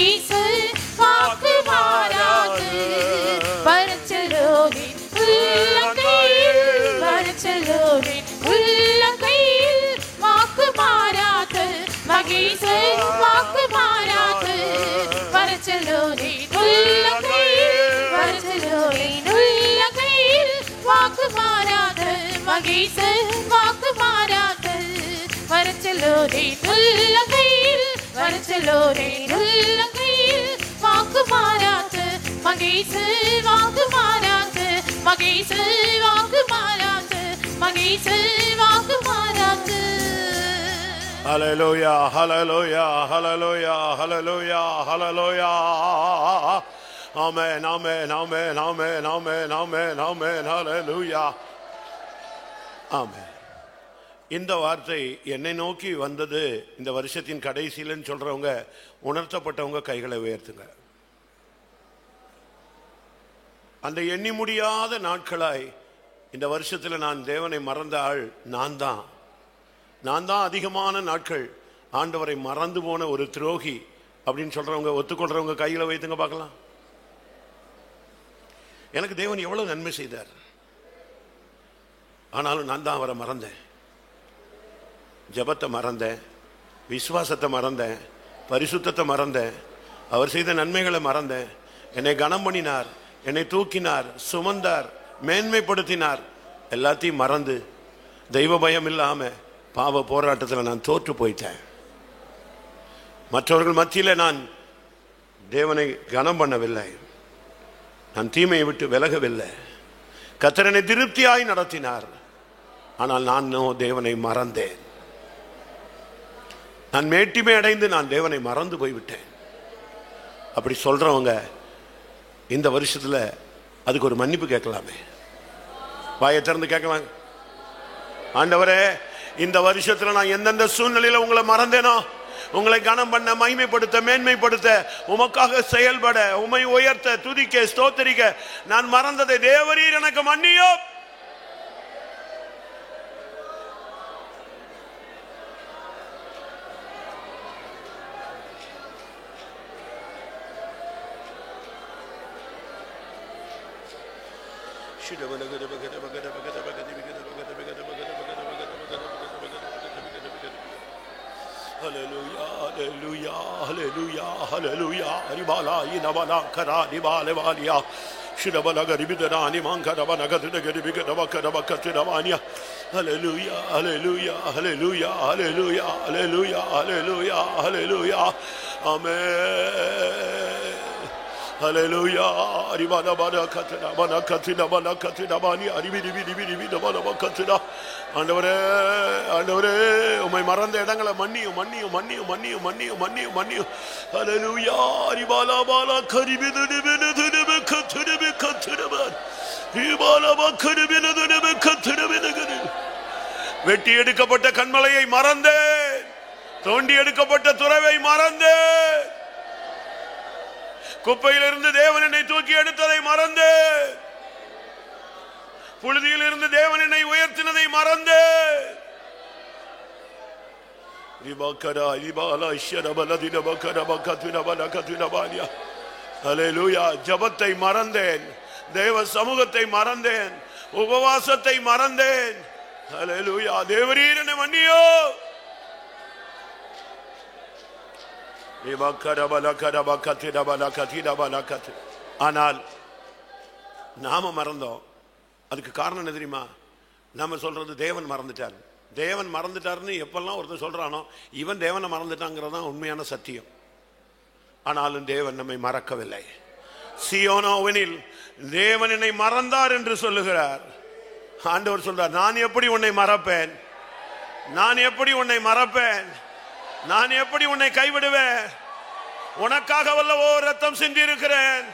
மகேசு வாக்கு மாறாது வரச்செல்லுவேன் உள்ளங்கையில் வரச்செல்லுவேன் உள்ளங்கையில் வாக்கு மாறாது மகேசு வாக்கு மாறாது வரச்செல்லுவேன் உள்ளங்கையில் வரச்செல்லுவேன் உள்ளங்கையில் வாக்கு மாறாது மகேசு வாக்கு மாறாது வரச்செல்லுவேன் உள்ளங்கையில் வரச்செல்லுவேன் உள்ளங்கையில் வாக்கு மாறாது மகேசு வாக்கு மாறாது மகேசு வாக்கு மாறாது மகேசு வாக்கு மாறாது. ஹல்லேலூயா ஹல்லேலூயா ஹல்லேலூயா ஹல்லேலூயா ஹல்லேலூயா. ஆமென் ஆமென் ஆமென் ஆமென் ஆமென் ஆமென் ஆமென் ஹல்லேலூயா. ஆமென். இந்த வார்த்தை என்னை நோக்கி வந்தது இந்த வருஷத்தின் கடைசியிலன்னு சொல்றவங்க, உணர்த்தப்பட்டவங்க கைகளை உயர்த்துங்க. அந்த எண்ணி முடியாத நாட்களாய் இந்த வருஷத்தில் நான் தேவனை மறந்த ஆள் நான் தான் அதிகமான நாட்கள் ஆண்டவரை மறந்து போன ஒரு துரோகி அப்படின்னு சொல்றவங்க, ஒத்துக்கொள்றவங்க கையில வைத்துங்க பார்க்கலாம். எனக்கு தேவன் எவ்வளவு நன்மை செய்தார், ஆனாலும் நான் தான் அவரை மறந்தேன். ஜபத்தை மறந்தேன், விசுவாசத்தை மறந்தேன், பரிசுத்தத்தை மறந்தேன், அவர் செய்த நன்மைகளை மறந்தேன். என்னை கனம் பண்ணினார், என்னை தூக்கினார், சுமந்தார், மேன்மைப்படுத்தினார். எல்லாத்தையும் மறந்து தெய்வ பயம் இல்லாம பாவ போராட்டத்தில் நான் தோற்று போயிட்டேன். மற்றவர்கள் மத்தியில் நான் தேவனை கனம் பண்ணவில்லை, நான் தீமையை விட்டு விலகவில்லை. கர்த்தர் என்னை திருப்தியாய் நடத்தினார், ஆனால் நான் தேவனை மறந்தேன். நான் மேட்டிமை அடைந்து நான் தேவனை மறந்து போய்விட்டேன். அப்படி சொல்றவங்க இந்த வருஷத்துல அதுக்கு ஒரு மன்னிப்பு கேட்கலாமே, வாயை திறந்து கேட்கலாம். ஆண்டவரே, இந்த வருஷத்துல நான் எந்தெந்த சூழ்நிலையில உங்களை மறந்தேனோ, உங்களை கனம் பண்ண, மகிமைப்படுத்த, மேன்மைப்படுத்த, உமக்காக செயல்பட, உமை உயர்த்த, துதிக்க, ஸ்தோத்திரிக்க நான் மறந்ததை தேவரீர் எனக்கு மன்னியோ. Hallelujah, hallelujah, hallelujah, hallelujah. Ribala inabala kara ribale valia. Shirabala garibidana nimankara banagadu garibigada bakara bakatira vania. Hallelujah, hallelujah, hallelujah, hallelujah, hallelujah, hallelujah, hallelujah. Amen. Hallelujah. Ribana bana katina bana katina bana katina bani aribidi bidi bidi bidi bana katina. ஆண்டவரே, ஆண்டவரே, உம்மை மறந்த இடங்களை மன்னியும் மன்னியும் மன்னியும் மன்னியும் மன்னியும் மன்னியும் மன்னியும். ஹல்லேலூயா. ரிபாலா பாலா கரிபிதுனிபினுதுனிபு கத்துனிபு கத்துனிபன். ரிபாலா கரிபிதுனிபு கத்துனிபினுகது. வெட்டி எடுக்கப்பட்ட கண்மலையை மறந்தேன், தோண்டி எடுக்கப்பட்ட துறவை மறந்தேன், குப்பையிலிருந்து தேவன் என்னை தூக்கி எடுத்ததை மறந்தேன், புழுதியில் இருந்து தேவன் என்னை உயர்த்தினதை மறந்து ஜபத்தை மறந்தேன், தேவ சமூகத்தை மறந்தேன், உபவாசத்தை மறந்தேன். ஹல்லேலூயா. தேவரீர் என்னை மன்னியோ. ஆனால் நாம மறந்தோம். அதுக்கு காரணம் என்ன தெரியுமா? நம்ம சொல்றது தேவன் மறந்துட்டார், தேவன் மறந்துட்டாருன்னு எப்பெல்லாம் ஒருத்தர் சொல்றானோ இவன் தேவனை மறந்துட்டாங்கிறது தான் உண்மையான சத்தியம். ஆனாலும் தேவன் நம்மை மறக்கவில்லை. சீயோனோவெனில் தேவன் என்னை மறந்தார் என்று சொல்லுகிறார். ஆண்டவர் சொல்றார், நான் எப்படி உன்னை மறப்பேன், நான் எப்படி உன்னை மறப்பேன், நான் எப்படி உன்னை கைவிடுவேன்? உனக்காக வல்லவோ ரத்தம் சிந்தி இருக்கிறேன்.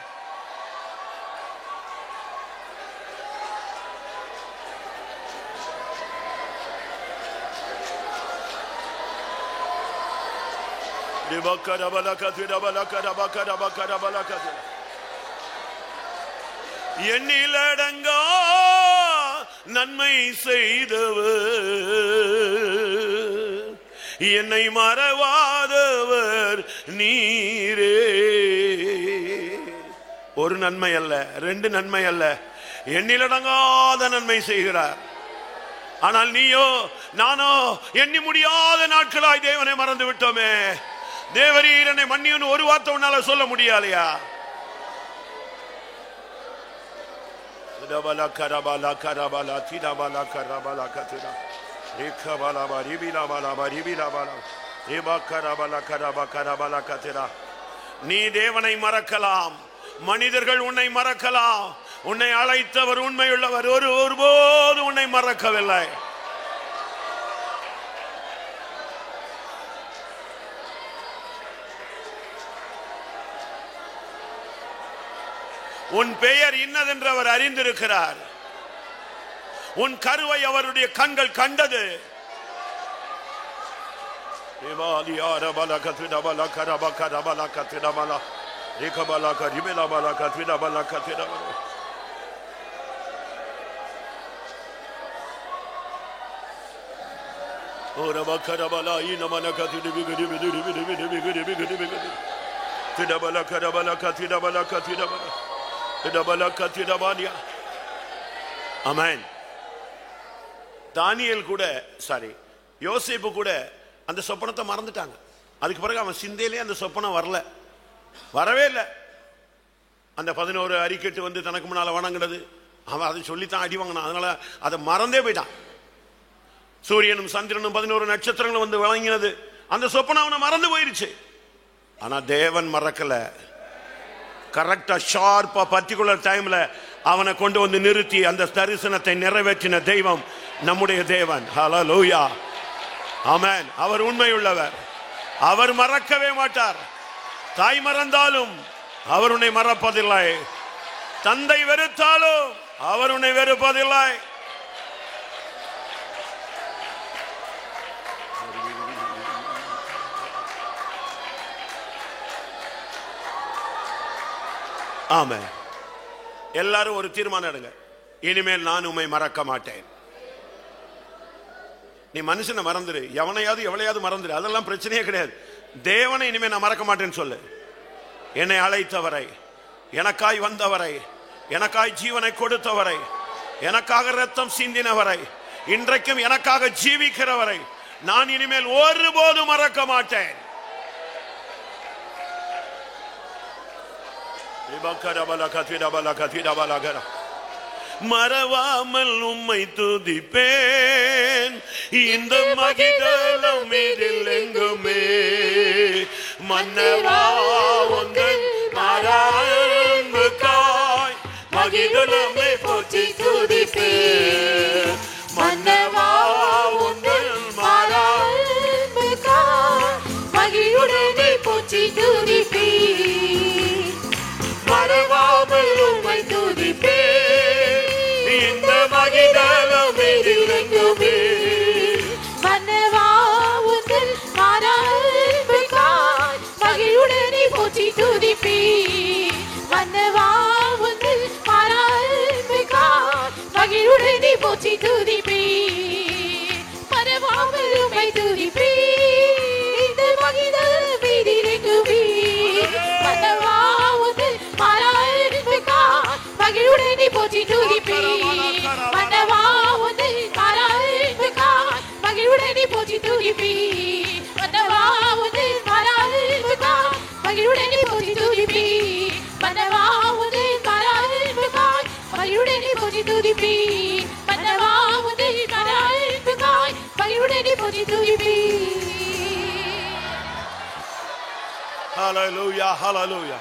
எண்ணிலடங்கா நன்மை செய்தவர், என்னை மறவாதவர் நீரே. ஒரு நன்மை அல்ல, 2 நன்மை அல்ல, எண்ணிலடங்காத நன்மை செய்கிறார். ஆனால் நீயோ நானோ எண்ணி முடியாத நாட்களாய் தேவனை மறந்து விட்டோமே. தேவரீர் என்னை மன்னியும் ஒரு வார்த்தை உன்னால சொல்ல முடியாலையா? நீ தேவனை மறக்கலாம், மனிதர்கள் உன்னை மறக்கலாம், உன்னை அழைத்தவர் உண்மையுள்ளவர், ஒருபோது உன்னை மறக்கவில்லை. உன் பெயர் இன்னதென்று அவர் அறிந்திருக்கிறார். உன் கருவை அவருடைய கண்கள் கண்டது. ஆமென். தானியேல் கூட யோசேப்பு கூட அந்த சொப்பனத்தை மறந்துட்டாங்க. அதுக்கு பிறகு அவன் சிந்தையிலே அந்த சொப்பனம் வரவே இல்லை. அந்த 11 அறிக்கட்டு வந்து தனக்கு முன்னால வணங்கினது, அவன் அதை சொல்லித்தான் அடி வாங்கினான். அதனால அதை மறந்தே போயிட்டான். சூரியனும் சந்திரனும் 11 நட்சத்திரங்களும் வந்து வழங்கினது, அந்த சொப்பனம் அவனை மறந்து போயிருச்சு. ஆனா தேவன் மறக்கல. கரெக்டா ஷார்ப்பா பர்டிகுலர் டைம்ல அவனை கொண்டு வந்து நிறுத்தி அந்த தரிசனத்தை நிறைவேற்றின தெய்வம் நம்முடைய தேவன். ஹல்லேலூயா, ஆமென். அவர் உண்மையுள்ளவர், அவர் மறக்கவே மாட்டார். தாய் மறந்தாலும் அவர் உன்னை மறப்பதில்லை, தந்தை வெறுத்தாலும் அவர் உன்னை வெறுப்பதில்லை. ஆமென். எல்லாரும் ஒரு தீர்மானம் எடுங்க, இனிமேல் நான் உம்மை மறக்க மாட்டேன். நீ மனுஷனை மறந்துரு, எவனையாவது எவளையாவது மறந்துரு, அதெல்லாம் பிரச்சனையே கிடையாது. தேவனை இனிமேல் நான் மறக்க மாட்டேன்னு சொல்லு. என்னை அழைத்தவரை, எனக்காய் வந்தவரை, எனக்காய் ஜீவனை கொடுத்தவரை, எனக்காக ரத்தம் சிந்தினவரை, இன்றைக்கும் எனக்காக ஜீவிக்கிறவரை நான் இனிமேல் ஒருபோதும் மறக்க மாட்டேன். மறவாமல் உம்மை துதிப்பேன் இந்த மகிதலம் இதில் எங்குமே. மன்னவா உந்தன் அன்புக்காய் மகிதலமே போற்றி துதிப்பேன். மன்னவா உந்தன் அன்புக்காய் மகிழுடனே போற்றி துதிப்பேன். மறவாமல் உம்மை துதிப்பேன் இந்த மகிதலம் இதில் எங்குமே. மன்னவா உந்தன் அன்புக்காய் மகிழுடனே போற்றி துதிப்பேன். மன்னவா உந்தன் அன்புக்காய் மகிழுடனே போற்றி துதிப்பேன். மறவாமல் உம்மை துதிப்பேன் இந்த மகிதலம் இதில் எங்குமே. மன்னவா உந்தன் அன்புக்காய் மகிழுடனே போற்றி துதிப்பேன். மன்னவா உந்தன் அன்புக்காய் மகிழுடனே போற்றி துதிப்பேன். மன்னவா உந்தன் அன்புக்காய் மகிழுடனே போற்றி துதிப்பேன். மன்னவா உந்தன் அன்புக்காய் மகிழுடனே போற்றி துதிப்பேன். மன்னவா உந்தன் அன்புக்காய் மகிழுடனே போற்றி துதிப்பேன். ஹல்லேலூயா, ஹல்லேலூயா,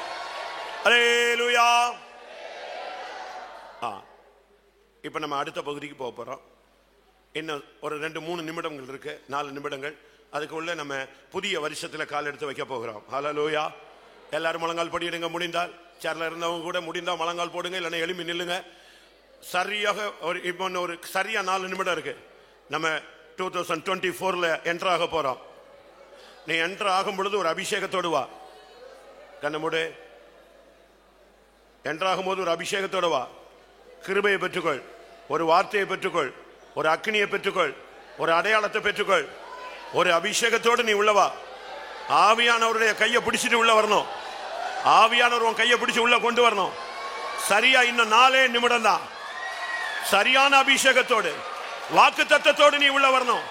ஹல்லேலூயா. இப்போ நம்ம அடுத்த பகுதிக்கு போக போகிறோம். இன்னும் ஒரு 2-3 நிமிடங்கள் இருக்கு, 4 நிமிடங்கள். அதுக்குள்ள நம்ம புதிய வருஷத்தில் கால் எடுத்து வைக்க போகிறோம். ஹல்லேலூயா. எல்லாரும் முழங்கால் படிடுங்க. முடிந்தால் சேர்ல இருந்தவங்க கூட முடிந்தால் முழங்கால் போடுங்க, இல்லைன்னா எழுப்பி நில்லுங்க. சரியாக இப்போ ஒரு சரியா 4 நிமிடம் இருக்கு. நம்ம 2024 என்டர் ஆக போறோம். நீ என்டர் ஆகும் பொழுது ஒரு அபிஷேகத்தோடு வா. கண்ணமுடு என்டர் ஆகும்போது ஒரு அபிஷேகத்தோடு வா. கிருபையை பெற்றுக்கொள், ஒரு வார்த்தையை பெற்றுக்கொள், ஒரு அக்னியை பெற்றுக்கொள், ஒரு அடையாளத்தை பெற்றுக்கொள். ஒரு அபிஷேகத்தோடு நீ உள்ளவா. ஆவியானவருடைய கையை பிடிச்சிட்டு உள்ள வரணும். ஆவியானவர் உன் கையை பிடிச்சு உள்ள கொண்டு வரணும். சரியா இன்னும் 4 நிமிடம் தான். சரியான அபிஷேகத்தோடு வாக்கு தத்தத்தோடு நீ உள்ள வரணும்.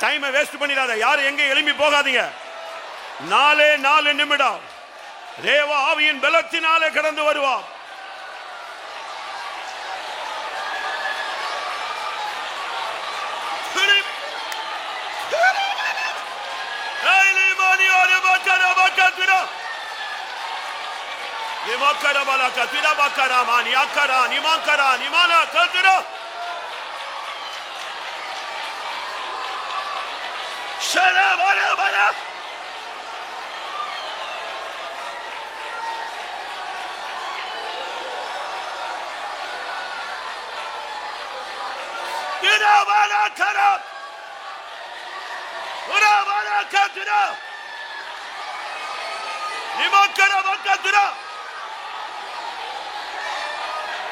டைமை வேஸ்ட் பண்ணிடாத. யாரும் எங்க எழும்பி போகாதீங்க. 4 நிமிடம் தேவ ஆவியின் பலத்தினாலே கடந்து வருவான்.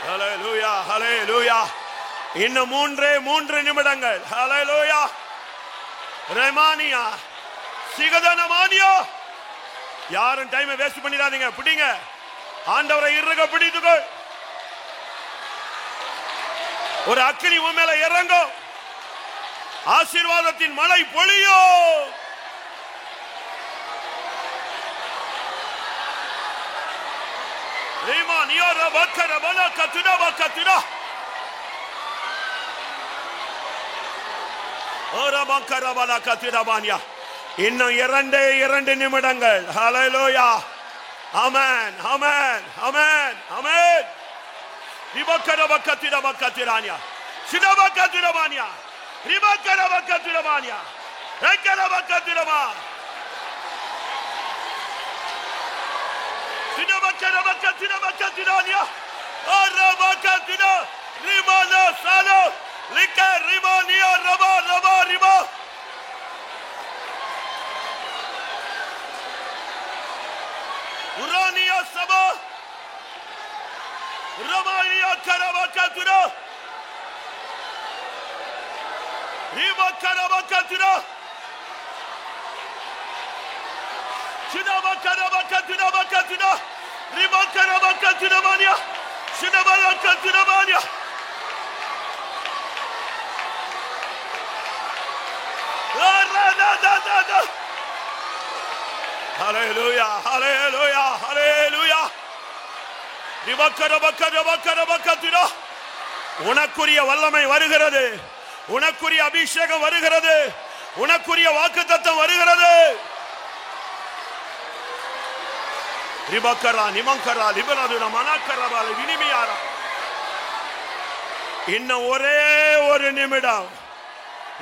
ஹல்லேலூயா, ஹல்லேலூயா. இன்னும் 3 நிமிடங்கள். ஹல்லேலூயா. ரெமானியா சிகதனமானியா. யாரும் டைமை வேஸ்ட் பண்ணிடாதீங்க. பிடிங்க, ஆண்டவரை இறுக பிடித்துக்கொள். ஒரு அக்கினி உன் மேல இறங்கும். ஆசீர்வாதத்தின் மழை பொழியும். இன்னும் 2 நிமிடங்கள். ஹல்லேலூயா. ஆமென், ஆமென், ஆமென், ஆமென். ரிபக்கரபக்கத்திரபக்கத்திரானியா சிடபக்கத்திரமானியா ரிபக்கரபக்கத்திரமானியா ரெக்கரபக்கத்திரமா சிடபக்கரபக்கத்திரபக்கத்திரானியா அரபக்கத்திர ரிமனா சாலோ லிக்க ரிமானியா ரபா ரபா ரிபா உரானியா சபா Ramania Karabakatira Riba Karabakatira Shidaba Karabakatira Bakatira Riba Karabakatira Mania Shidaba Katira Mania Hallelujah, hallelujah, hallelujah. உனக்குரிய வல்லமை வருகிறது, உனக்குரிய அபிஷேகம் வருகிறது, உனக்குரிய வாக்குத்தத்தம் வருகிறது. இன்னும் ஒரே ஒரு நிமிடம்,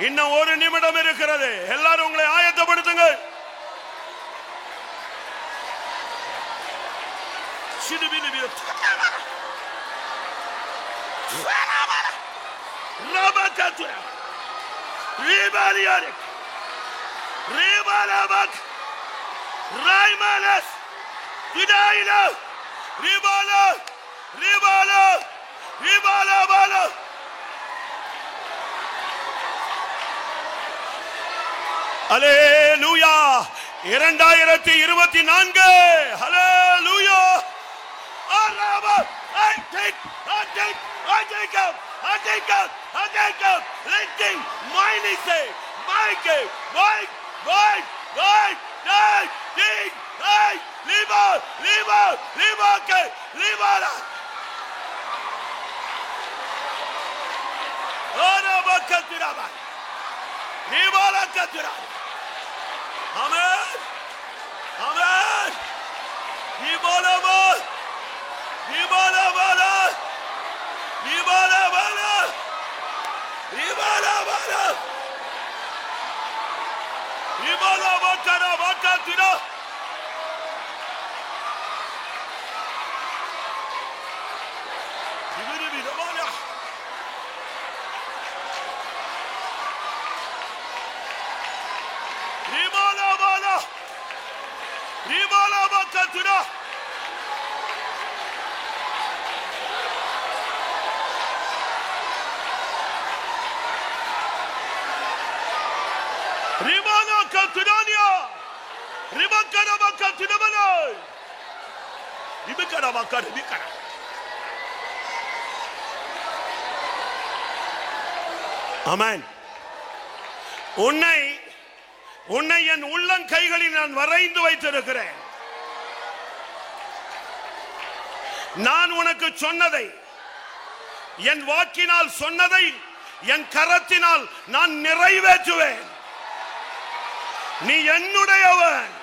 இன்னும் 1 நிமிடம் இருக்கிறது. எல்லாரும் உங்களை ஆயத்தப்படுத்துங்கள். Rabakatura Ribaliarik Ribalabak Raimanas Tidaila Ribala Ribala Ribala Bala Hallelujah 2024 Hallelujah Araba I take Letting mine say Mike ding hey liba ke libala Ora bakatiraba libala katira Amen Amen libala libala bala libala bala libala bala libala bakara bakatira libiri bidamana libala bala libala bakatira Rimana Katunania Ribakana Bakatunamana Ibikana Bakana Bikana ஆமென். உன்னை என் உள்ளங்கைகளில் நான் வரைந்து வைத்திருக்கிறேன். நான் உனக்கு சொன்னதை, என் வாக்கினால் சொன்னதை என் கரத்தினால் நான் நிறைவேற்றுவேன். நீ என்னுடையவன்.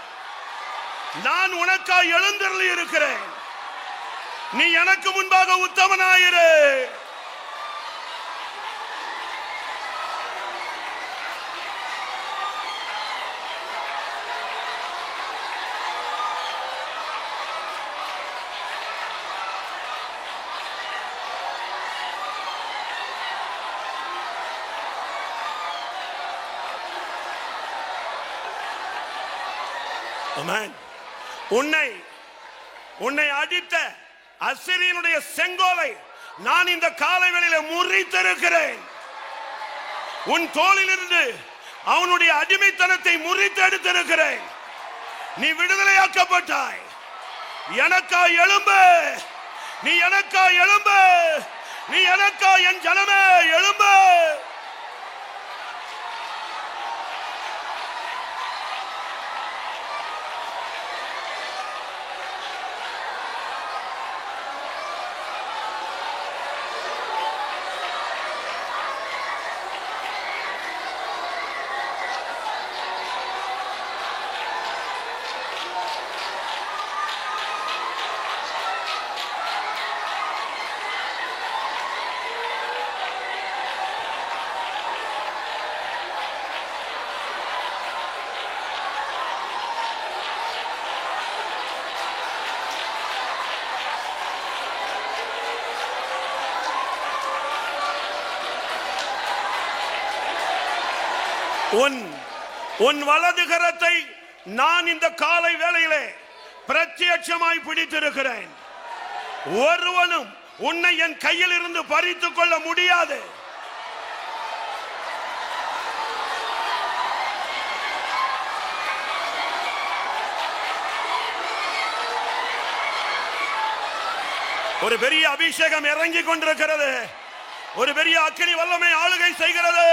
நான் உனக்காய் எழுந்தருளி இருக்கிறேன். நீ எனக்கு முன்பாக உத்தமனாயிரு. உன்னை அடித்த அசிரியனுடைய செங்கோலை நான் இந்த காலை வேளையிலே முறித்திருக்கிறேன். உன் தோளிலிருந்து அவனுடைய அடிமைத்தனத்தை முறித்து எடுத்திருக்கிறேன். நீ விடுதலையாக்கப்பட்டாய். எனக்காய் எழும்பு. நீ எனக்காய் எழும்பு. நீ எனக்காய் என் ஜனமே எழும்பு. உன் வலது கரத்தை நான் இந்த காலை வேளையிலே பிரத்யட்சமாய் பிடித்திருக்கிறேன். ஒருவனும் உன்னை என் கையில் இருந்து பறித்துக் கொள்ள முடியாது. ஒரு பெரிய அபிஷேகம் இறங்கி கொண்டிருக்கிறது. ஒரு பெரிய அக்கினி வல்லமை ஆளுகை செய்கிறது.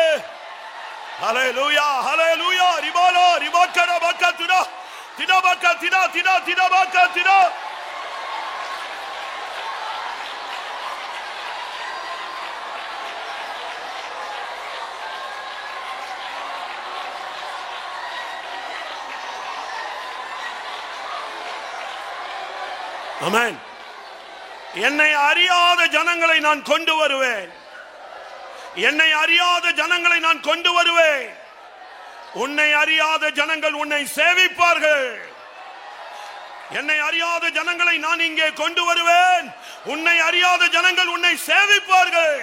ஹalleluya hallelujah ribala ribakara bakatuna tidabaka tidabaka tida. ஆமென். என்னை அறியாத ஜனங்களை நான் கொண்டு வருவேன். என்னை அறியாத ஜனங்களை நான் கொண்டு வருவேன். உன்னை அறியாத ஜனங்கள் உன்னை சேவிப்பார்கள். என்னை அறியாத ஜனங்களை நான் இங்கே கொண்டு வருவேன். உன்னை அறியாத ஜனங்கள் உன்னை சேவிப்பார்கள்.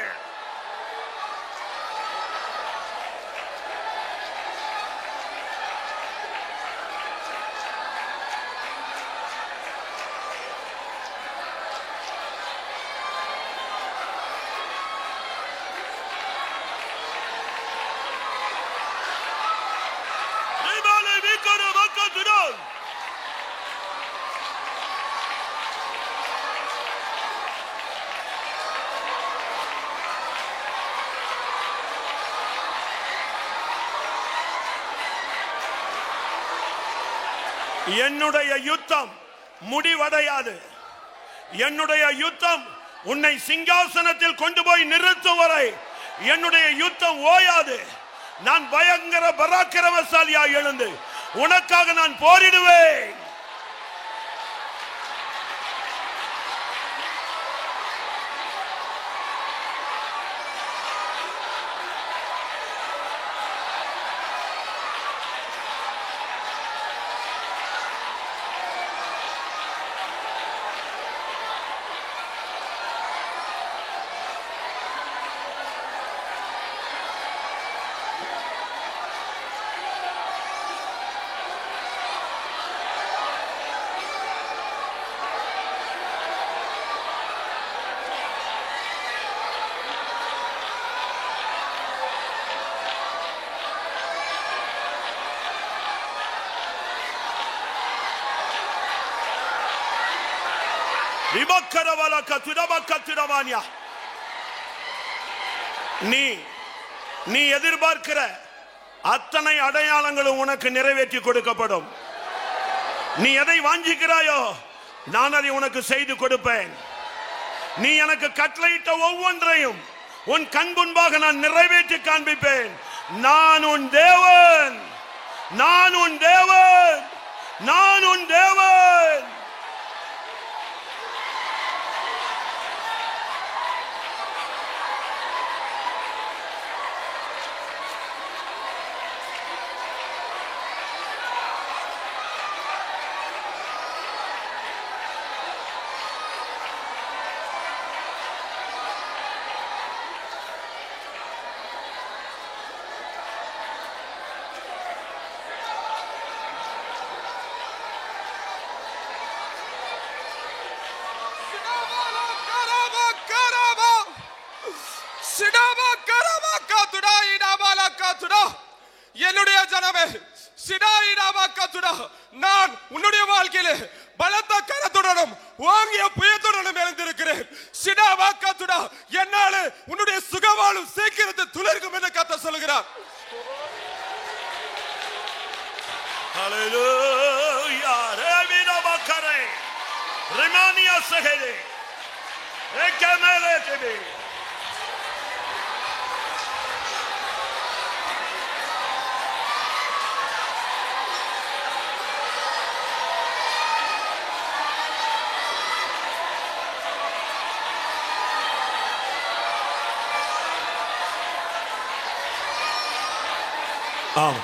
என்னுடைய யுத்தம் முடிவடையாது. என்னுடைய யுத்தம் உன்னை சிங்காசனத்தில் கொண்டு போய் நிறுத்தும் வரை என்னுடைய யுத்தம் ஓயாது. நான் பயங்கர பராக்கிரமசாலியாய் எழுந்து உனக்காக நான் போரிடுவேன். நீ நீ எதிர்பார்க்கிற அத்தனை அடையாளங்களும் உனக்கு நிறைவேற்றி கொடுக்கப்படும். நீ எதை வாஞ்சிக்கிறாயோ நான் அதை உனக்கு செய்து கொடுப்பேன். நீ எனக்கு கட்டளையிட்ட ஒவ்வொன்றையும் உன் கண் முன்பாக நான் நிறைவேற்றி காண்பிப்பேன். நான் உன் தேவன், நான் உன் தேவன், நான் உன் தேவன். என்னுடைய ஜனமே, நான் உன்னுடைய வாழ்க்கையிலே பலத்த கரத்துடனும் வாங்கிய புயத்துடனும் எழுந்திருக்கிறேன். என்னாலே உன்னுடைய சுகவாழும் சீக்கிரத்தில் துளிர்க்கும் என்று கர்த்தர் சொல்கிறார். ஹல்லேலூயா. ரேவினா பக்கரே ரிமானியா சஹேலே ஏகமலே தேபி. ஆம்.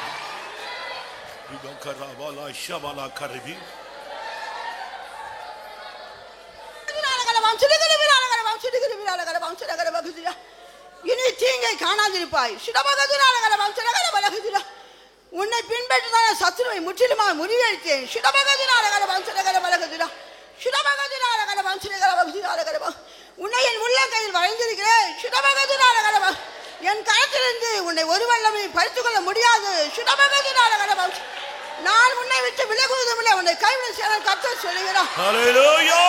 இதக்கரவாலா ஷவாலா கரபி. இனி தீங்கை காணாதிருப்பாய். உன்னை பின்பற்றின சத்துருவை முற்றிலுமாக முறியடித்தேன். உன்னை என் உள்ளங்கையில் வளைந்திருக்கிறேன். என் கரத்திலிருந்து உன்னை ஒரு வல்லமை பறித்துக் கொள்ள முடியாது. நான் உன்னை விட்டு விலகுவதும் இல்லை, உன்னை கைவிட செய்ய கர்த்தர் சொல்லுகிறார். ஹல்லேலூயா.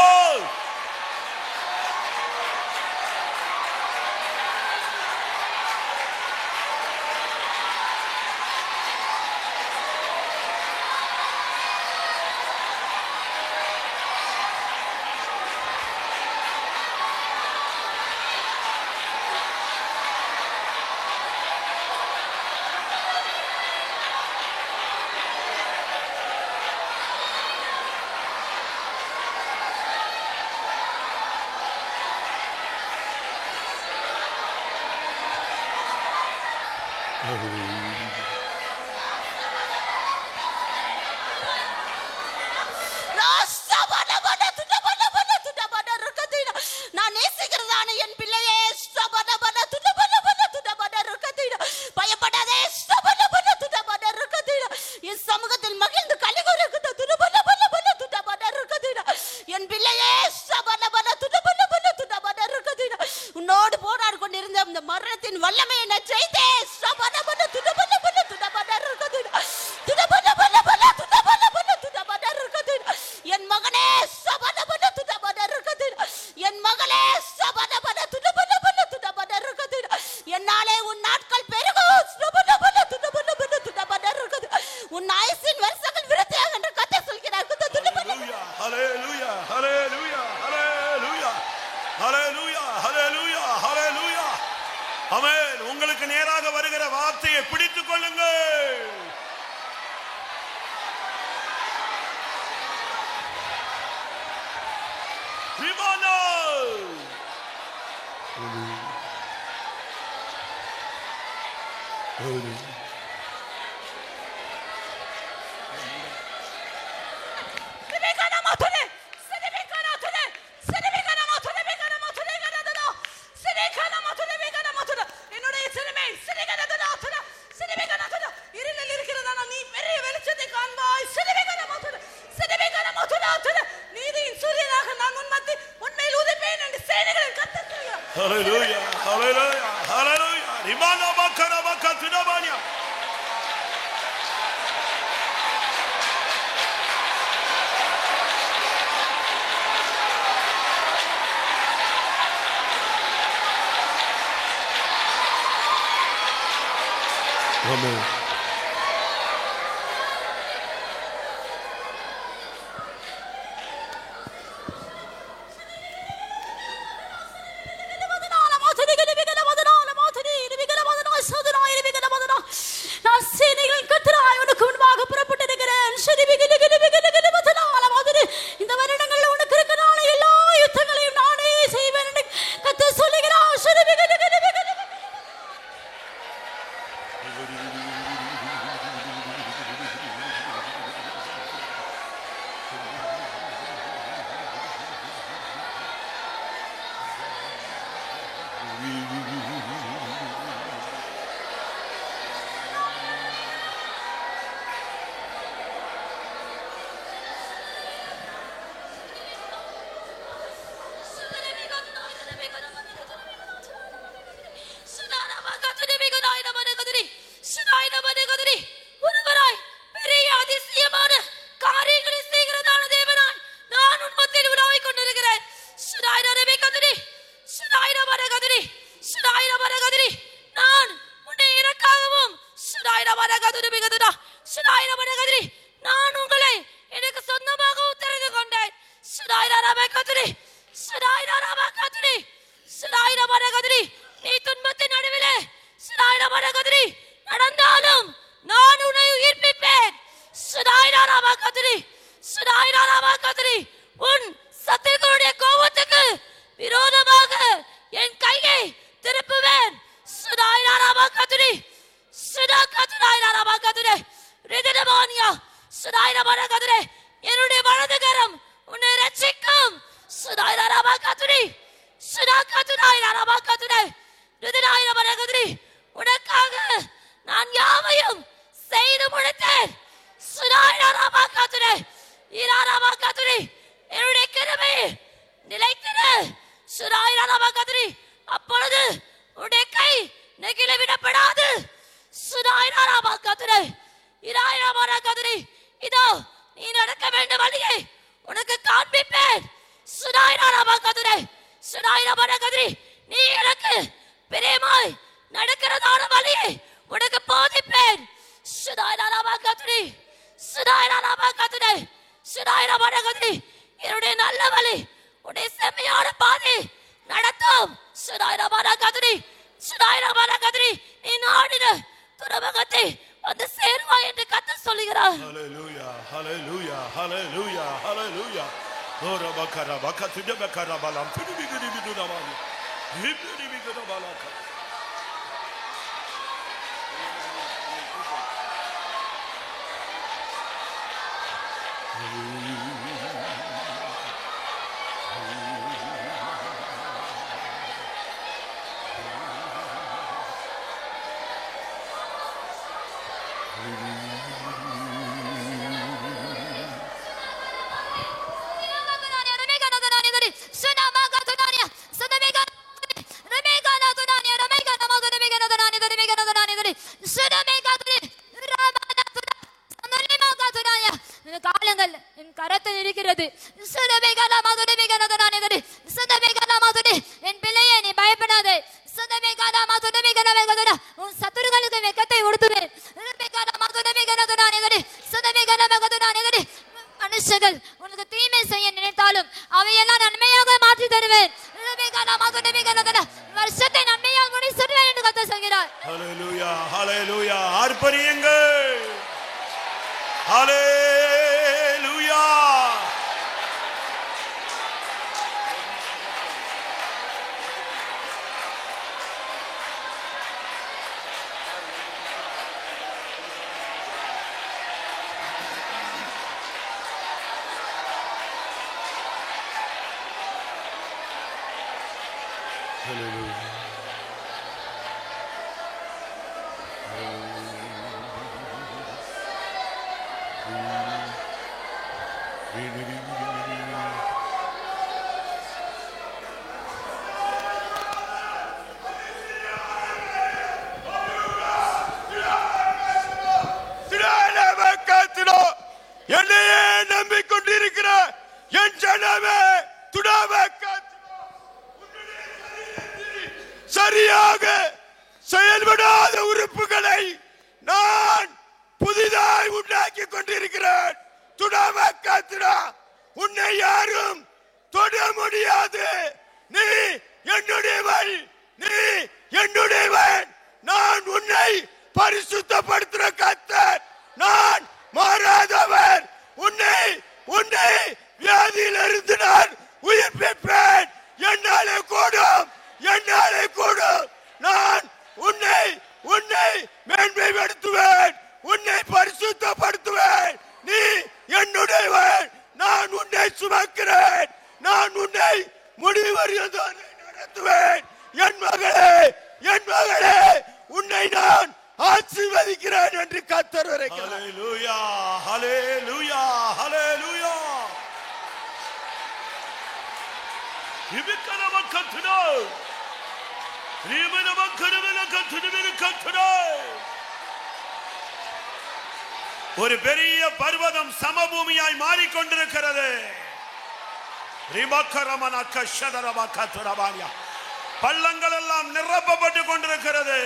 நான் நேசிக்கிறதான என் பிள்ளையே, பயப்படாதே, என் சமூகத்தில் மகிழ்ந்து கலிகூறு. என் பிள்ளையே, உன்னோடு போராடி கொண்டிருந்த இந்த மரணத்தின் வல்லமையை நான் ஜெயித்தேன். என் மகனே, என் மகளே, என்னாலே உன் நாட்கள் பெருகும். உன் ஆயுசின் வருஷங்கள் விருத்தியாக என்று கர்த்தர் சொல்கிறார். ஹல்லேலூயா, ஹல்லேலூயா, ஹல்லேலூயா, ஹல்லேலூயா, ஹல்லேலூயா, ஹல்லேலூயா. ஆமென். உங்களுக்கு நேராக வருகிற வார்த்தையை பிடித்துக் கொள்ளுங்கள். விமானோ என்னுடைய சிறுமை இருளில் இருக்கிறதான நீ பெரிய வெளிச்சத்தை காண்பாய். நீதியின் சூரியனாக நான் உன்மத்தி உன்மேல் உதிப்பேன் என்று சேனைகளின் கர்த்தர் சொல்கிறார். ஹல்லேலூயா, ஹல்லேலூயா, ஹல்லேலூயா. ரிமானா பக்கரா பக்கத்துடபானியா. ஆமென். நான் சேனைகளின் கர்த்தராய் உனக்கு முன்பாக புறப்பட்டிருக்கிறேன். இந்த வருடங்களில் உனக்கு இருக்கிற எல்லா யுத்தங்களையும் நானே செய்வேன் என்று கர்த்தர் சொல்லுகிறார். ஒருவராய் பெரிய அதிசயமான காரியங்களை செய்கிறதான தேவனாய் நான் உன்மத்தில் உலாவிக் கொண்டிருக்கிறேன். நான் உன்னை எனக்காகவும் நான் உங்களை எனக்கு சொந்தமாகவும் தெரிந்து கொண்டேன். நீ துன்பத்தின் நடுவிலே நடந்தாலும் நான் உன்னை உயிர்ப்பிப்பேன். உன் சத்துருக்களுடைய கோபத்துக்கு விரோதமாக என் கையை திருப்புவேன். என்னுடைய வலதுகரம் உன்னை ரட்சிக்கும். உனக்காக நான் யாவையும் செய்து முடித்தேன். என்னுடைய கிருபை நிலைத்திரு. அப்பொழுது உன்னுடைய கை நெகிழ விடப்படாது. இதோ நீ நடக்க வேண்டிய வழியை உனக்கு காண்பிப்பேன். நீ எனக்கு பிரியமாய் நடக்கிறதான வழியை உனக்கு போதிப்பேன். என்னுடைய நல்ல வழி உன்னுடைய செம்மையான பாதை நடத்தும். நீ நாடின துறவகத்தை வந்து சேருவாய் என்று கர்த்தர் சொல்லுகிறார். ஹல்லேலூயா, ஹல்லேலூயா, ஹல்லேலூயா, ஹல்லேலூயா. ஓரா பக்கரா பக்கத்துஜ பக்கரா பலம் பிடிபிடி பிடுதமானி. ஹிபிடி பிடுதமாலக. காலங்கள் என் கரத்தில் இருக்கிறது. என் பிள்ளையே நீ பயப்படாதே. உன் சத்துருக்களுக்கு வெட்கத்தை உடுத்துவேன். மனுஷர்கள் உனக்கு தீமை செய்ய நினைத்தாலும் அவையெல்லாம் நன்மையாக மாற்றி தருவேன். வருஷத்தை நன்மையாக முடிச்சிடுவேன் என்று கர்த்தர் சொல்கிறார். ஹல்லேலூயா, ஹல்லேலூயா. ஆர்ப்பரியுங்கள். ஹல்லேலூயா. என்னையே நம்பிக்கொண்டிருக்கிற என் ஜனமே சரியாக செயல்படாத உறுப்புகளை நான் புதிதாய் உண்டாக்கி கொண்டிருக்கிறேன். துடாமக்காத்துடா, உன்னை யாரும் தொட முடியாது. நீ என்னுடையவள், நீ என்னுடையவன். நான் உன்னை பரிசுத்தப்படுத்துற கர்த்தர். நான் மாறாதவர். உன்னை வியாதியிலிருந்து நான் உயிர்ப்பிப்பேன். என்னாலே கூடும், என்னாலே கூடும். நான் உன்னை மேன்மைப்படுத்துவேன், உன்னை பரிசுத்தப்படுத்துவேன். நீ என்னுடையவன். நான் உன்னை சுமக்கிறேன். நான் உன்னை முடிவறியதான் நடத்துவேன். என் மகளே, உன்னை நான் ஆசீர்வதிக்கிறேன் என்று கர்த்தர் உரைக்கிறார். ஹல்லேலூயா, ஹல்லேலூயா, ஹல்லேலூயா. இபிக்கனமக்கத்துனா, ரீமனமக்கனமக்கத்துனா. ஒரு பெரிய பர்வதம் சமபூமியாய் மாறிக்கொண்டிருக்கிறது. பள்ளங்கள் எல்லாம் நிரப்பப்பட்டு கொண்டிருக்கிறது.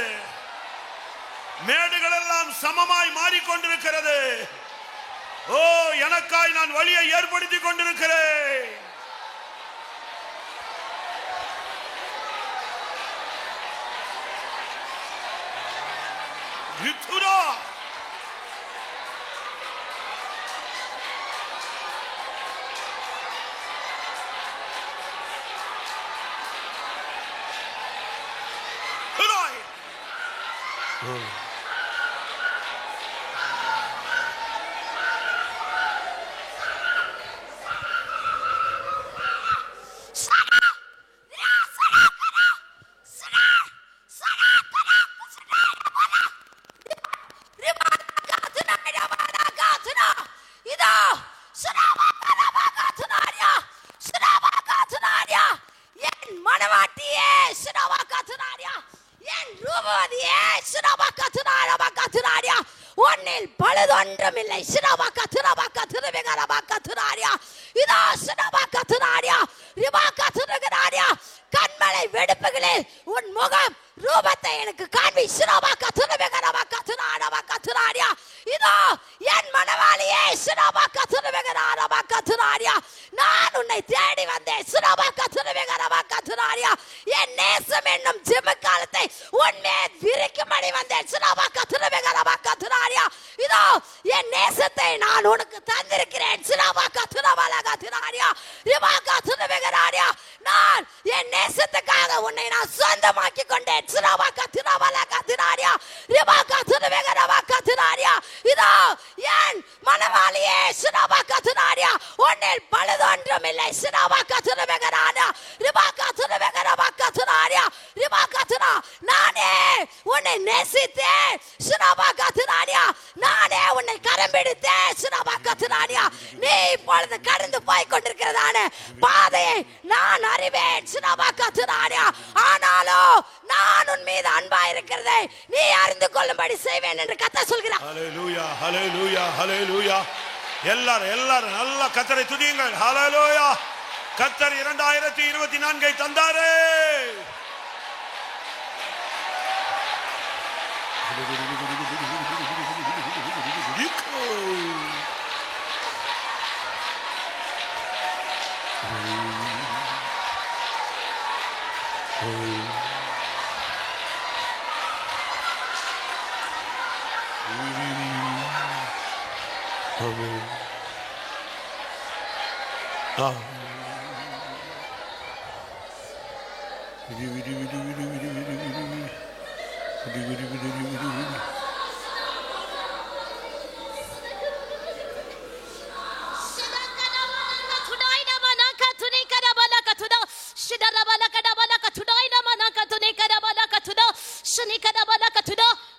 மேடுகள் எல்லாம் சமமாய் மாறிக்கொண்டிருக்கிறது. ஓ, எனக்காய் நான் வழியை ஏற்படுத்திக் கொண்டிருக்கிறேன். கண்மலை வெடுப்புகளே, உன் முகம் ரூபத்தை எனக்கு காண்பி. இதோ என் மனவாளியே, நான் உன்னை தேடி வந்தேன். என் நேசம் என்னும் ஜெபக்காலத்தை உன்மேல் விரிக்கும்படி வந்தேன். இதோ என் நேசத்தை நான் உனக்கு தந்திருக்கிறேன். நான் என் நேசத்துக்காக உன்னை நான் சொந்தமாக்கி கொண்டேன். இதோ என் மனவாளியே, உன்னில் பழுதொன்றும் இல்லை. நானே உன்னை நேசித்தேன். நானே உன்னை கரம் பிடித்தேன். நீ இப்பொழுது கடந்து போய் கொண்டிருக்கிறதான பாதையை நான் அறிவேன். ஆனாலும் நான் உன் மீது அன்பா இருக்கிறதை நீ அறிந்து கொள்ளும்படி செய்வேன் என்று கர்த்தர் சொல்கிறார். ஹல்லேலூயா, ஹல்லேலூயா, ஹல்லேலூயா. எல்லாரும் நல்ல கர்த்தரை துதியுங்கள். ஹல்லேலூயா. கர்த்தர் 2024 தந்தாரே.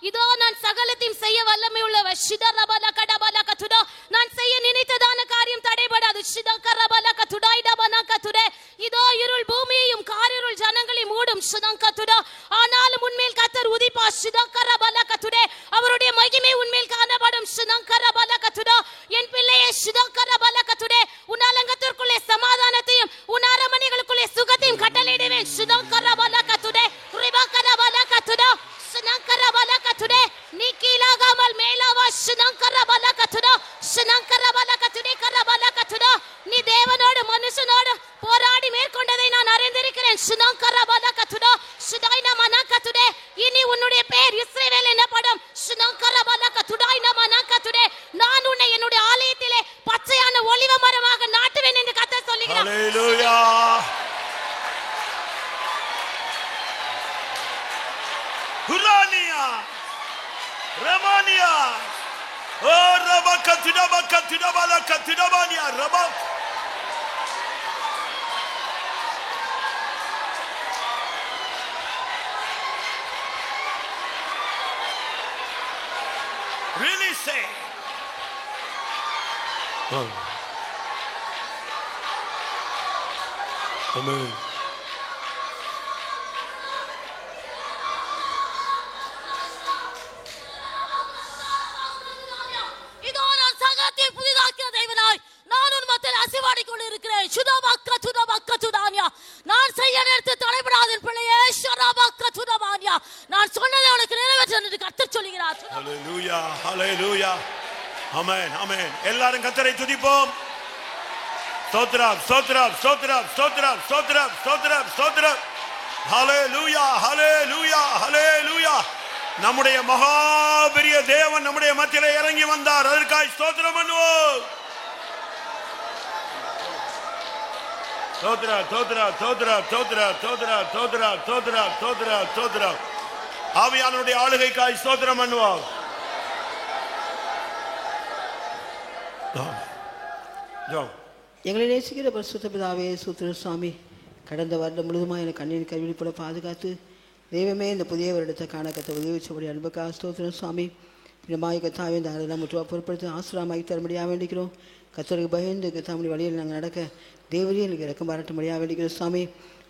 இதோ நான் சகலத்தையும் செய்ய வல்லமை உள்ளவர். நான் செய்ய நினைத்ததான காரியம் தடைபடாது. இதோ இருள் பூமியையும் காரிருள் ஜனங்களை மூடும். ஆனாலும் உன்மேல் கர்த்தர் உதிப்பார். ஹalleluya. Hulania Ramania oh rabakatida balakatidabania rabak really say oh. Amen. இதோ நான் சகலத்தை புதிதாக்கிற தேவனாய் நான் உன் மத்தியில் அசைவாடிக் கொண்டிருக்கிறேன். சுதமக்கதுதானியா நான் செய்ய நினைத்து தடைபடாத பிள்ளையே ஷரபக்கதுதானியா நான் சொன்னதை உனக்கு நிறைவேற்ற என்று கர்த்தர் சொல்கிறார். ஹalleluya ஹalleluya. ஆமென் ஆமென். எல்லாரும் கர்த்தரை துதிப்போம். ஸ்தோத்திரம் ஸ்தோத்திரம் ஸ்தோத்திரம் ஸ்தோத்திரம் ஸ்தோத்திரம் ஸ்தோத்திரம் ஸ்தோத்திரம். ஹalleluya ஹalleluya ஹalleluya. நம்முடைய மகா பெரிய தேவன் நம்முடைய மத்தியிலே இறங்கி வந்தார். அதற்காக ஸ்தோத்திரம் பண்ணுவோம். ஸ்தோத்திரம் ஸ்தோத்திரம் ஸ்தோத்திரம் ஸ்தோத்திரம் ஸ்தோத்திரம் ஸ்தோத்திரம் ஸ்தோத்திரம் ஸ்தோத்திரம் ஸ்தோத்திரம். ஆவியானவருடைய ஆளுகைக்காய் ஸ்தோத்திரம் பண்ணுவோம். எங்களை நேசிக்கிற பரிசுத்த பிதாவே சூத்திர சுவாமி, கடந்த வருடம் முழுதுமாக எனக்கு கண்ணின் கருவிழிப்பட பாதுகாத்து தெய்வமே இந்த புதிய வருடத்தை காண கத்த உதவி வச்சபடி அன்புக்காக ஸ்தோத்திரம் சுவாமி. பின்னமாய் கத்தாவே இந்த ஆளுநர் முற்றுவா பொருட்படுத்தி ஆசிரமாகி தரும்படியாக வேண்டிக்கிறோம். கத்தருக்கு பயந்து கத்தாமடி வழியில் நாங்கள் நடக்க தேவரையும் எனக்கு இறக்கம் பாராட்டும்படியாக வேண்டிக்கிறோம் சுவாமி.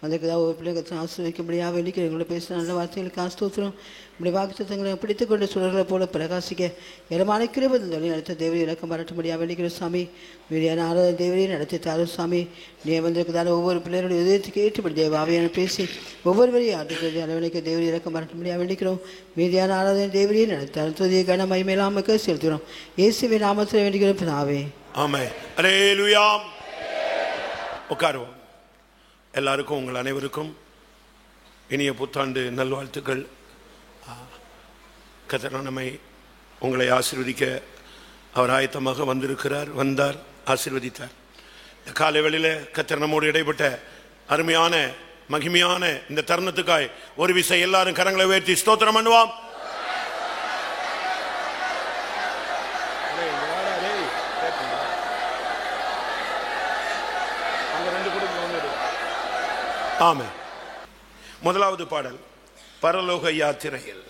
அதுக்கு தான் ஒரு பிள்ளை கத்தை ஆசிர்வதிக்கும்படியாக வேண்டிக்கிறோம். எங்களை பேசுகிற நல்ல வார்த்தைகளுக்கு ஆஸ்தோத்திரம். இப்படி வாக்குத்தங்களை பிடித்துக் கொண்டு சுடர்களை போல பிரகாசிக்க இடமான கிருபை தொழில் நடத்த தேவரையும் இறக்கம் பாராட்டும்படியாக வேண்டிக்கிறோம் சுவாமி. மீடியான ஆராதனை தேவரையும் நடத்தி தாரும் சுவாமி. நீ வந்திருக்கதான ஒவ்வொரு பிள்ளைகளுடைய இதயத்துக்கு ஏற்றுப்படி தேவாவையான பேசி ஒவ்வொருவரையும் ஆட்டுக்கிறது அளவணைக்க தேவரையும் இறக்கம் பாராட்டும்படியாக வேண்டிக்கிறோம். மீதியான ஆராதனை தேவரையும் நடத்த துதிய கன மகிமையிலாமக்கு செலுத்துகிறோம். இயேசுவின் நாமத்தில் வேண்டிக்கிறோம் பிதாவே. ஆமென். ஹalleluya. உட்காருவோம். எல்லாருக்கும் உங்கள் அனைவருக்கும் இனிய புத்தாண்டு நல்வாழ்த்துக்கள். கர்த்தர் நம்மை உங்களை ஆசீர்வதிக்க அவர் ஆயத்தமாக வந்தார், ஆசீர்வதித்தார். இந்த காலை வேளையிலே கர்த்தர் நம்மோடு இடைப்பட்ட அருமையான மகிமையான இந்த தருணத்துக்காய் ஒரு விசை எல்லாரும் கரங்களை உயர்த்தி ஸ்தோத்திரம் பண்ணுவோம். ஆமென். முதலாவது பாடல் பரலோக யாத்திரையில்.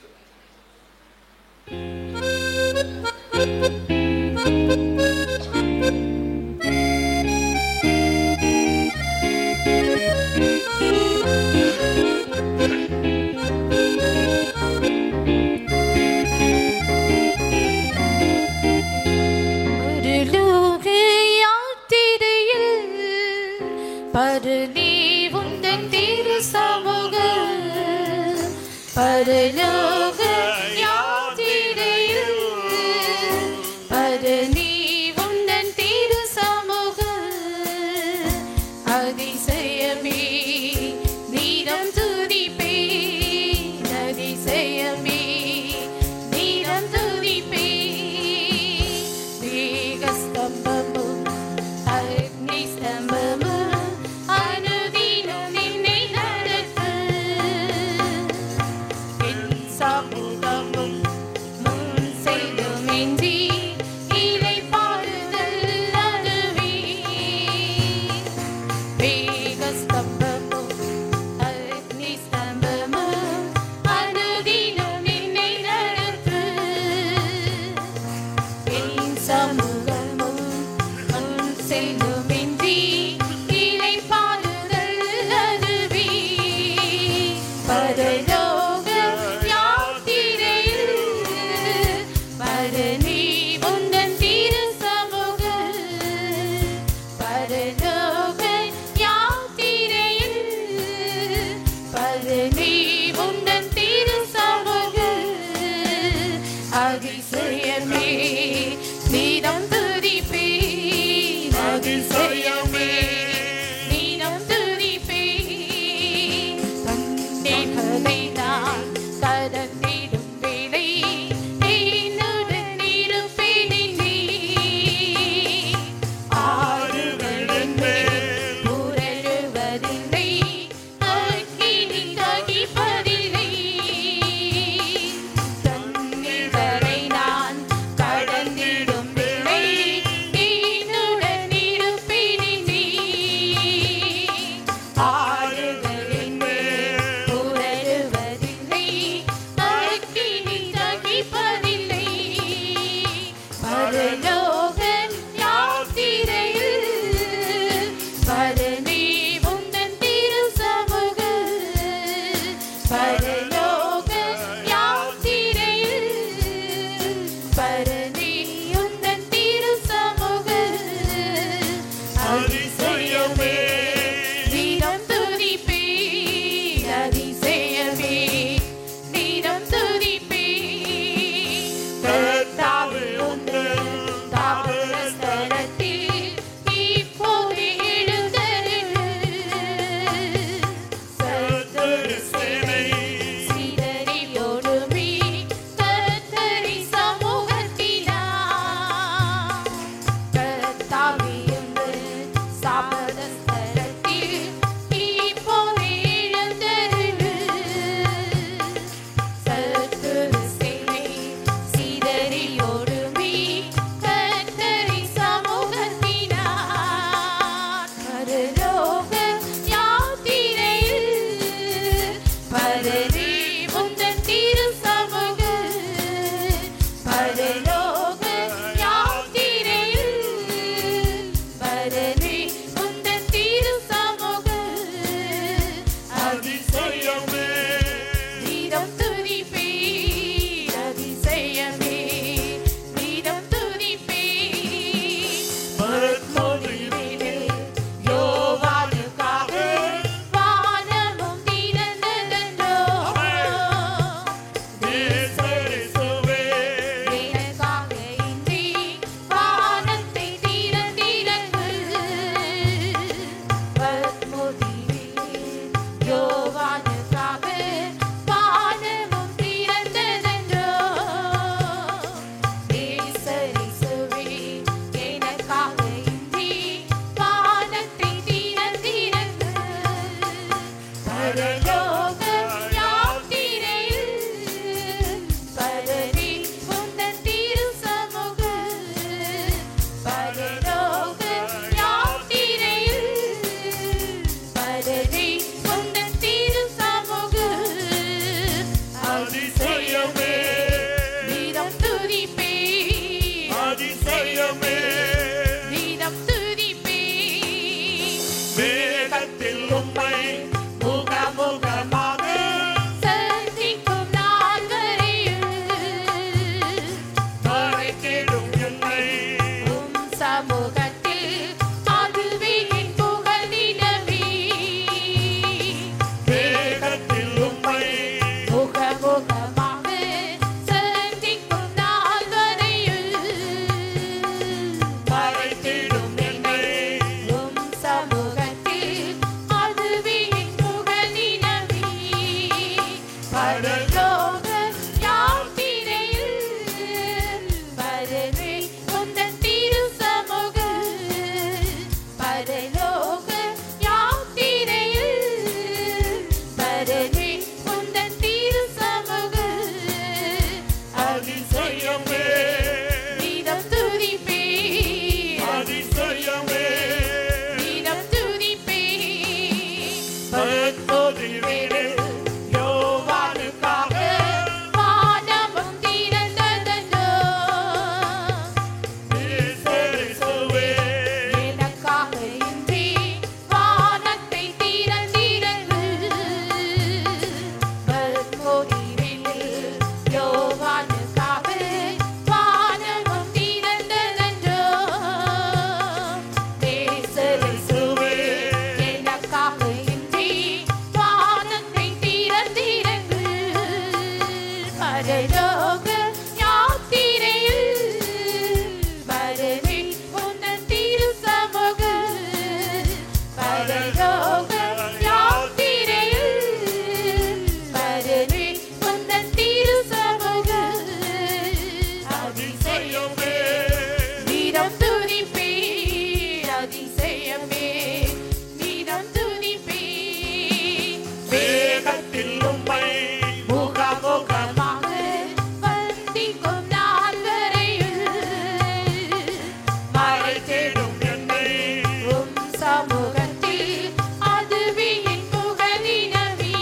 பரலோக யாத்திரையில் பரநீ உந்தன் திரு சமூக அதிசயமே நீரம் துதிப்பே அதிசயமே நீரம் துதிப்பே மேகஸ்தம்பமும் அக்னி ஸ்தம்பமும் அனுதினம் நின்னை நடத்து சமூகமும் முன் செல்லுமின்றி இலை பாடுதல் அதுவே மேகஸ்தம்பமும் அக்னி ஸ்தம்பமும் அனுதினம் நின்னை நடத்து என் சமூகமும் முன் செல்லுமின்றி பரலோக யாத்திரையில் பரனே உந்தன் திரு சமூக அதிசயமே நீதம் துதிப்பே அதிசயமே நீதம் துதிப்பே பரலோகிலே யோவானுக்காக வானமும் திறந்ததோ எனக்காக இன்றி வானத்தை திறந்திரங்கு பரலோகிலே யோவானுக்காக வானமும் திறந்ததோ தேசரசுவே எனக்காக இன்றி வானத்தை திறந்திரங்கு பரலோக யாத்திரையில் பரனே உந்தன் திரு சமூக பரலோக யாத்திரையில் பரனே உந்தன் திரு சமூக அதிசயமே நீதம் துதிப்பே அதிசயமே நீதம் துதிப்பே வேகத்தில் உம்மை முகமுகமாக வந்திக்கும் நாள் வரையில் மறை தேடும் என்னை உம் சமூகத்தில் அதுவியின் புகழினவி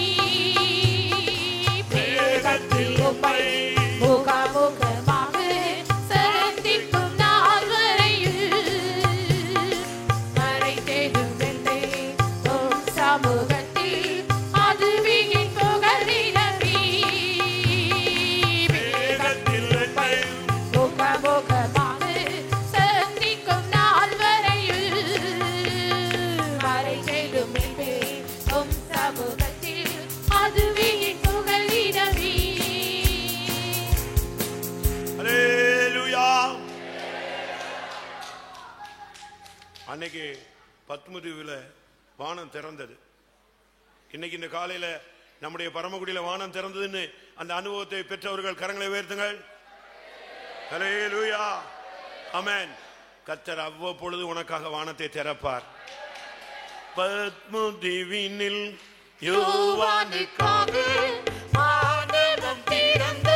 வேகத்தில் உம்மை முகமுகமாக சந்திக்கும் நாள் வரையில் மறை தேடும் என்னை உம் சமூகத்தில் அதுவியின் புகழினவி வேகத்தில் உம்மை முகமுகமாக சந்திக்கும் நாள் வரையில் மறை தேடும் என்னை உம் சமூகத்தில் அதுவியின் புகழினவி ஹல்லேலூயா. அன்னைக்கு பத்மதீவுல வானம் திறந்தது. இன்னைக்கு இந்த காலையில நம்முடைய பரமக்குடியில வானம் திறந்ததுன்னு அந்த அனுபவத்தை பெற்றவர்கள் கரங்களை உயர்த்துங்கள். ஹல்லேலூயா. ஆமென். கர்த்தர் அவ்வப்பொழுது உனக்காக வானத்தை திறப்பார். பத்மதீவினில் யோவானுக்காக வானமும் திறந்ததோ